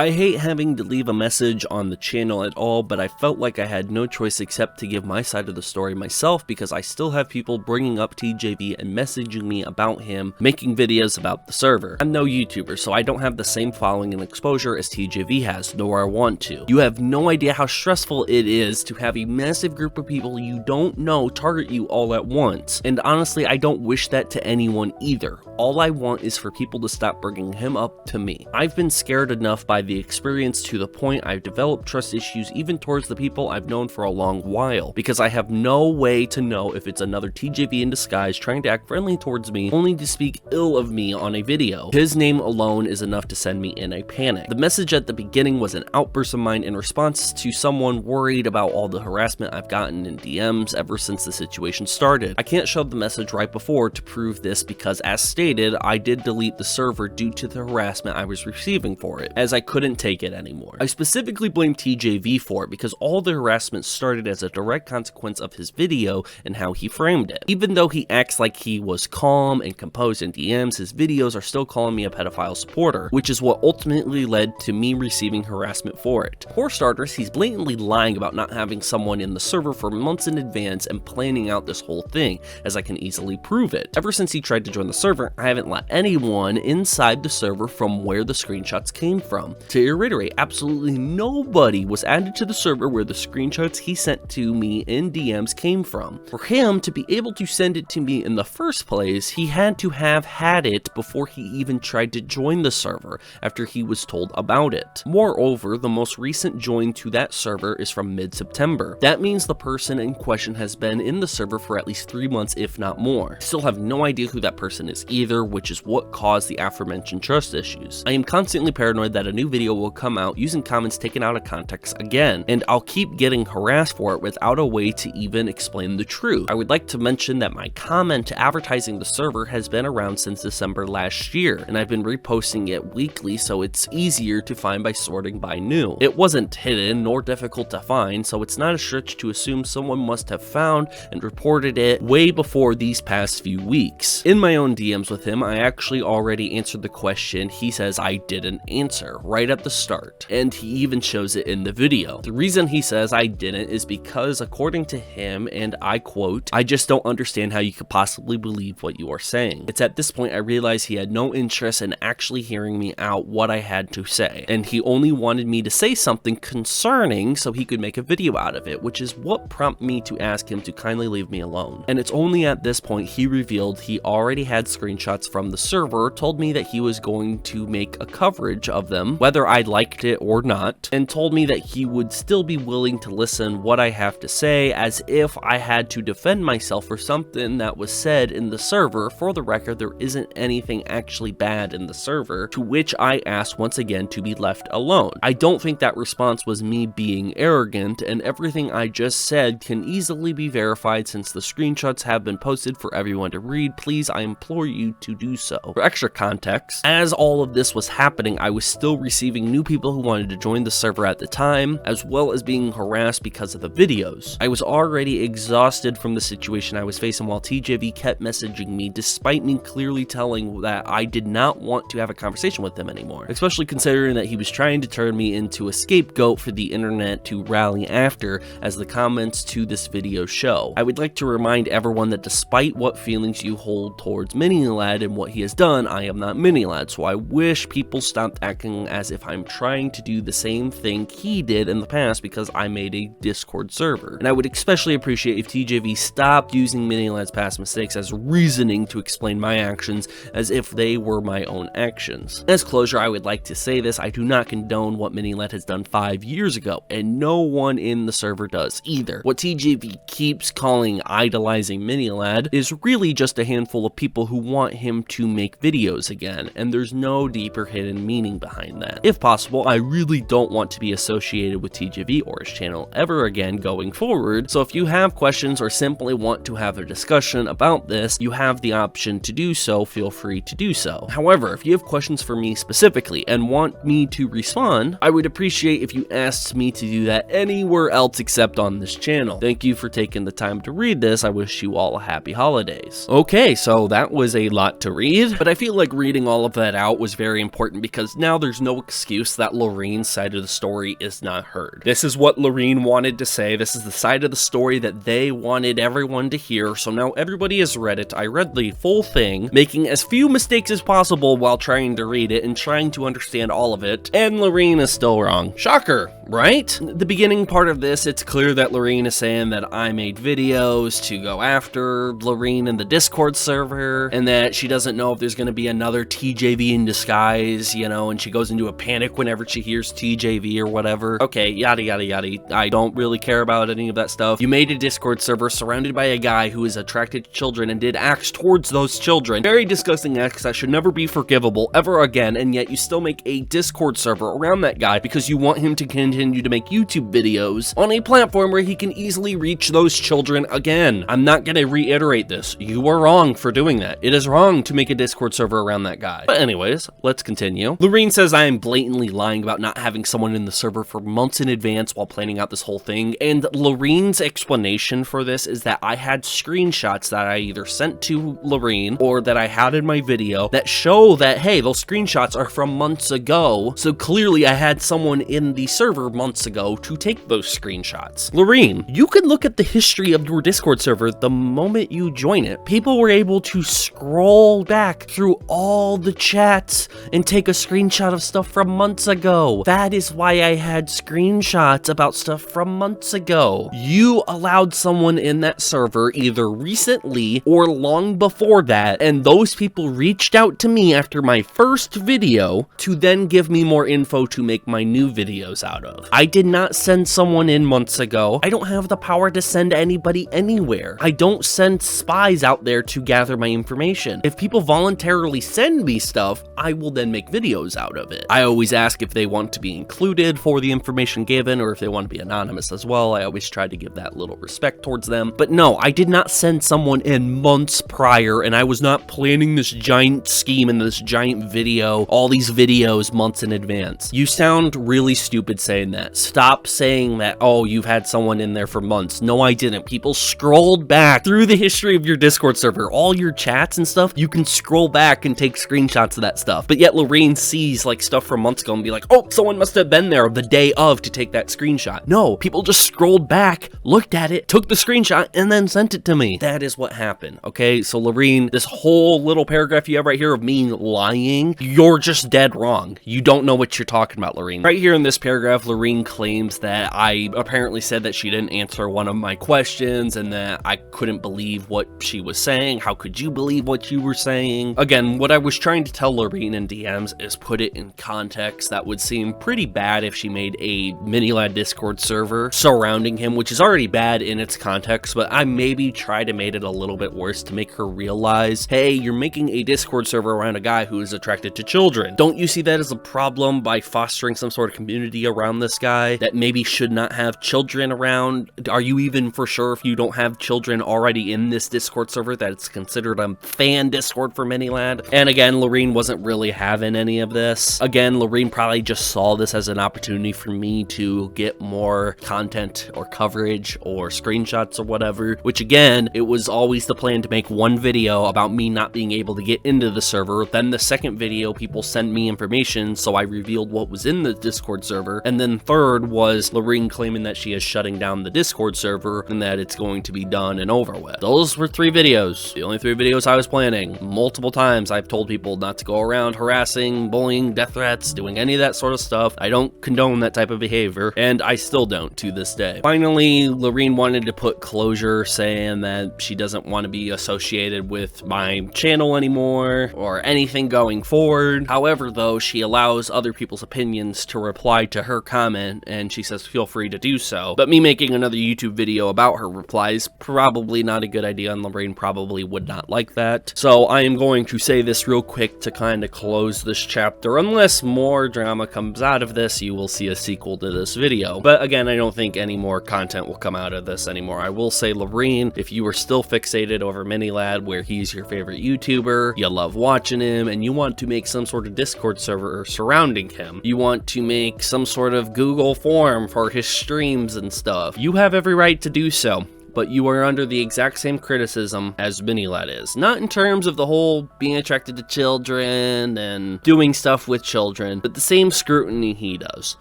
I hate having to leave a message on the channel at all, but I felt like I had no choice except to give my side of the story myself because I still have people bringing up TJV and messaging me about him making videos about the server. I'm no YouTuber, so I don't have the same following and exposure as TJV has, nor I want to. You have no idea how stressful it is to have a massive group of people you don't know target you all at once, and honestly, I don't wish that to anyone either. All I want is for people to stop bringing him up to me. I've been scared enough by the experience to the point I've developed trust issues even towards the people I've known for a long while, because I have no way to know if it's another TJV in disguise trying to act friendly towards me only to speak ill of me on a video. His name alone is enough to send me in a panic. The message at the beginning was an outburst of mine in response to someone worried about all the harassment I've gotten in DMs ever since the situation started. I can't show the message right before to prove this because, as stated, I did delete the server due to the harassment I was receiving for it, as I couldn't take it anymore. I specifically blame TJV for it because all the harassment started as a direct consequence of his video and how he framed it. Even though he acts like he was calm and composed in DMs, his videos are still calling me a pedophile supporter, which is what ultimately led to me receiving harassment for it. For starters, he's blatantly lying about not having someone in the server for months in advance and planning out this whole thing, as I can easily prove it. Ever since he tried to join the server, I haven't let anyone inside the server from where the screenshots came from. To reiterate, absolutely nobody was added to the server where the screenshots he sent to me in DMs came from. For him to be able to send it to me in the first place, he had to have had it before he even tried to join the server after he was told about it. Moreover, the most recent join to that server is from mid-September. That means the person in question has been in the server for at least 3 months, if not more. I still have no idea who that person is either, which is what caused the aforementioned trust issues. I am constantly paranoid that a new video will come out using comments taken out of context again, and I'll keep getting harassed for it without a way to even explain the truth. I would like to mention that my comment advertising the server has been around since December last year, and I've been reposting it weekly so it's easier to find by sorting by new. It wasn't hidden nor difficult to find, so it's not a stretch to assume someone must have found and reported it way before these past few weeks. In my own DMs with him, I actually already answered the question he says I didn't answer right at the start, and he even shows it in the video. The reason he says I didn't is because, according to him, and I quote, "I just don't understand how you could possibly believe what you are saying." It's at this point I realized he had no interest in actually hearing me out what I had to say, and he only wanted me to say something concerning so he could make a video out of it, which is what prompted me to ask him to kindly leave me alone. And it's only at this point he revealed he already had screenshots from the server, told me that he was going to make a coverage of them, whether I liked it or not, and told me that he would still be willing to listen what I have to say, as if I had to defend myself for something that was said in the server. For the record, there isn't anything actually bad in the server, to which I asked once again to be left alone. I don't think that response was me being arrogant, and everything I just said can easily be verified since the screenshots have been posted for everyone to read. Please, I implore you to do so. For extra context, as all of this was happening, I was still receiving new people who wanted to join the server at the time, as well as being harassed because of the videos. I was already exhausted from the situation I was facing while TJV kept messaging me despite me clearly telling that I did not want to have a conversation with him anymore, especially considering that he was trying to turn me into a scapegoat for the internet to rally after, as the comments to this video show. I would like to remind everyone that despite what feelings you hold towards Minilad and what he has done, I am not Minilad, so I wish people stopped acting as if I'm trying to do the same thing he did in the past because I made a Discord server. And I would especially appreciate if TJV stopped using Minilad's past mistakes as reasoning to explain my actions as if they were my own actions. As closure, I would like to say this: I do not condone what Minilad has done 5 years ago, and no one in the server does either. What TJV keeps calling idolizing Minilad is really just a handful of people who want him to make videos again, and there's no deeper hidden meaning behind that. If possible, I really don't want to be associated with TJV or his channel ever again going forward, so if you have questions or simply want to have a discussion about this, you have the option to do so. Feel free to do so. However, if you have questions for me specifically and want me to respond, I would appreciate if you asked me to do that anywhere else except on this channel. Thank you for taking the time to read this. I wish you all a happy holidays. Okay, so that was a lot to read, but I feel like reading all of that out was very important because now there's no excuse that Lyreen's side of the story is not heard. This is what Lyreen wanted to say. This is the side of the story that they wanted everyone to hear. So now everybody has read it. I read the full thing, making as few mistakes as possible while trying to read it and trying to understand all of it. And Lyreen is still wrong. Shocker, right? The beginning part of this, it's clear that Lyreen is saying that I made videos to go after Lyreen in the Discord server, and that she doesn't know if there's going to be another TJV in disguise, you know, and she goes into a panic whenever she hears TJV or whatever. Okay, yada yada yada. I don't really care about any of that stuff. You made a Discord server surrounded by a guy who is attracted to children and did acts towards those children. Very disgusting acts that should never be forgivable ever again, and yet you still make a Discord server around that guy because you want him to continue to make YouTube videos on a platform where he can easily reach those children again. I'm not going to reiterate this. You are wrong for doing that. It is wrong to make a Discord server around that guy. But anyways, let's continue. Lyreen says I am blatantly lying about not having someone in the server for months in advance while planning out this whole thing, and Lyreen's explanation for this is that I had screenshots that I either sent to Lyreen or that I had in my video that show that, hey, those screenshots are from months ago, so clearly I had someone in the server months ago to take those screenshots. Lyreen, you can look at the history of your Discord server the moment you join it. People were able to scroll back through all the chats and take a screenshot of stuff from months ago. That is why I had screenshots about stuff from months ago. You allowed someone in that server either recently or long before that, and those people reached out to me after my first video to then give me more info to make my new videos out of. I did not send someone in months ago. I don't have the power to send anybody anywhere. I don't send spies out there to gather my information. If people voluntarily send me stuff, I will then make videos out of it. I always ask if they want to be included for the information given or if they want to be anonymous as well. I always try to give that little respect towards them. But no, I did not send someone in months prior, and I was not planning this giant scheme and this giant video, all these videos months in advance. You sound really stupid saying that. Stop saying that, oh, you've had someone in there for months. No, I didn't. People scrolled back through the history of your Discord server, all your chats and stuff. You can scroll back and take screenshots of that stuff. But yet Lyreen sees like stuff from months ago and be like, oh, someone must have been there the day of to take that screenshot. No, people just scrolled back, looked at it, took the screenshot, and then sent it to me. That is what happened, okay? So Lyreen, this whole little paragraph you have right here of me lying, you're just dead wrong. You don't know what you're talking about, Lyreen. Right here in this paragraph, Lyreen claims that I apparently said that she didn't answer one of my questions and that I couldn't believe what she was saying. How could you believe what you were saying? Again, what I was trying to tell Lyreen in DMs is put it in context. That would seem pretty bad if she made a mini-lad Discord server surrounding him, which is already bad in its context, but I maybe tried to make it a little bit worse to make her realize, hey, you're making a Discord server around a guy who is attracted to children. Don't you see that as a problem by fostering some sort of community around this guy that maybe should not have children around? Are you even for sure if you don't have children already in this Discord server that it's considered a fan Discord for mini-lad? And again, Lyreen wasn't really having any of this. Again, Lyreen probably just saw this as an opportunity for me to get more content or coverage or screenshots or whatever, which again, it was always the plan to make one video about me not being able to get into the server. Then the second video, people sent me information, so I revealed what was in the Discord server. And then third was Lyreen claiming that she is shutting down the Discord server and that it's going to be done and over with. Those were 3 videos. The only 3 videos I was planning. Multiple times I've told people not to go around harassing, bullying, death threats, doing any of that sort of stuff. I don't condone that type of behavior, and I still don't to this day. Finally, Lyreen wanted to put closure, saying that she doesn't want to be associated with my channel anymore or anything going forward. However, though, she allows other people's opinions to reply to her comment, and she says feel free to do so. But me making another YouTube video about her replies, probably not a good idea, and Lyreen probably would not like that. So I am going to say this real quick to kind of close this chapter. Unless more drama comes out of this, you will see a sequel to this video. But again, I don't think any more content will come out of this anymore. I will say, Lyreen, if you are still fixated over mini-lad where he's your favorite YouTuber, you love watching him, and you want to make some sort of Discord server surrounding him, you want to make some sort of Google form for his streams and stuff, you have every right to do so. but you are under the exact same criticism as Mini Lad is. Not in terms of the whole being attracted to children and doing stuff with children, but the same scrutiny he does.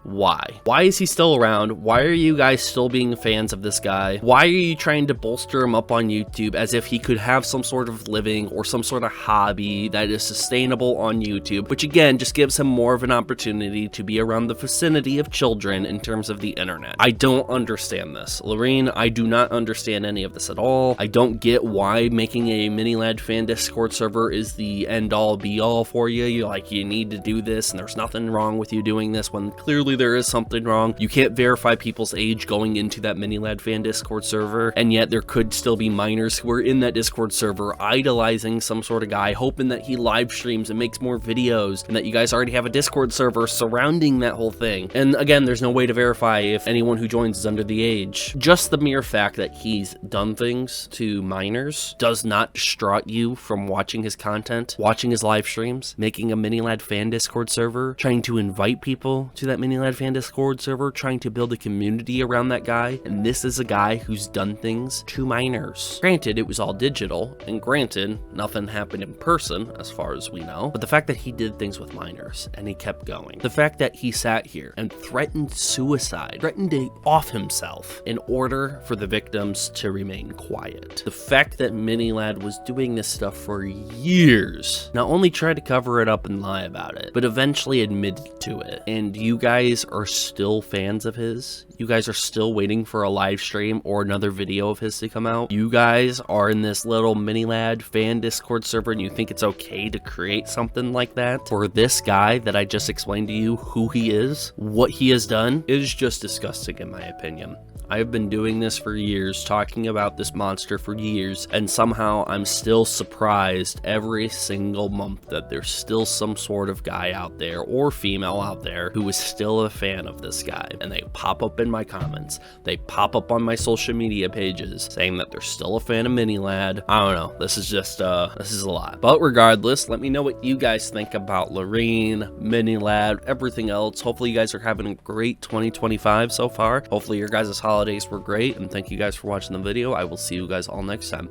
Why? Why is he still around? Why are you guys still being fans of this guy? Why are you trying to bolster him up on YouTube as if he could have some sort of living or some sort of hobby that is sustainable on YouTube, which again just gives him more of an opportunity to be around the vicinity of children in terms of the internet? I don't understand this. Lyreen, I do not understand any of this at all. I don't get why making a Mini Lad fan Discord server is the end all be all for you. You need to do this and there's nothing wrong with you doing this when clearly there is something wrong. You can't verify people's age going into that Mini Lad fan Discord server, and yet there could still be minors who are in that Discord server idolizing some sort of guy, hoping that he live streams and makes more videos, and that you guys already have a Discord server surrounding that whole thing. And again, there's no way to verify if anyone who joins is under the age. Just the mere fact that he's done things to minors does not distract you from watching his content, watching his live streams, making a Mini Lad fan Discord server, trying to invite people to that Mini Lad fan Discord server, trying to build a community around that guy. And this is a guy who's done things to minors. Granted, it was all digital, and granted, nothing happened in person as far as we know, but the fact that he did things with minors and he kept going, the fact that he sat here and threatened suicide, threatened to off himself in order for the victims to remain quiet, the fact that Mini Lad was doing this stuff for years, not only tried to cover it up and lie about it, but eventually admitted to it, and you guys are still fans of his. You guys are still waiting for a live stream or another video of his to come out. You guys are in this little Mini Lad fan Discord server and you think it's okay to create something like that for this guy that I just explained to you who he is. What he has done is just disgusting in my opinion. I've been doing this for years, talking about this monster for years, and somehow I'm still surprised every single month that there's still some sort of guy out there or female out there who is still a fan of this guy. And they pop up in my comments, they pop up on my social media pages saying that they're still a fan of Mini Lad. I don't know, this is just, this is a lot. But regardless, let me know what you guys think about Lyreen, Mini Lad, everything else. Hopefully you guys are having a great 2025 so far. Hopefully your guys' holidays were great, and thank you guys for watching the video. I will see you guys all next time.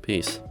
Peace.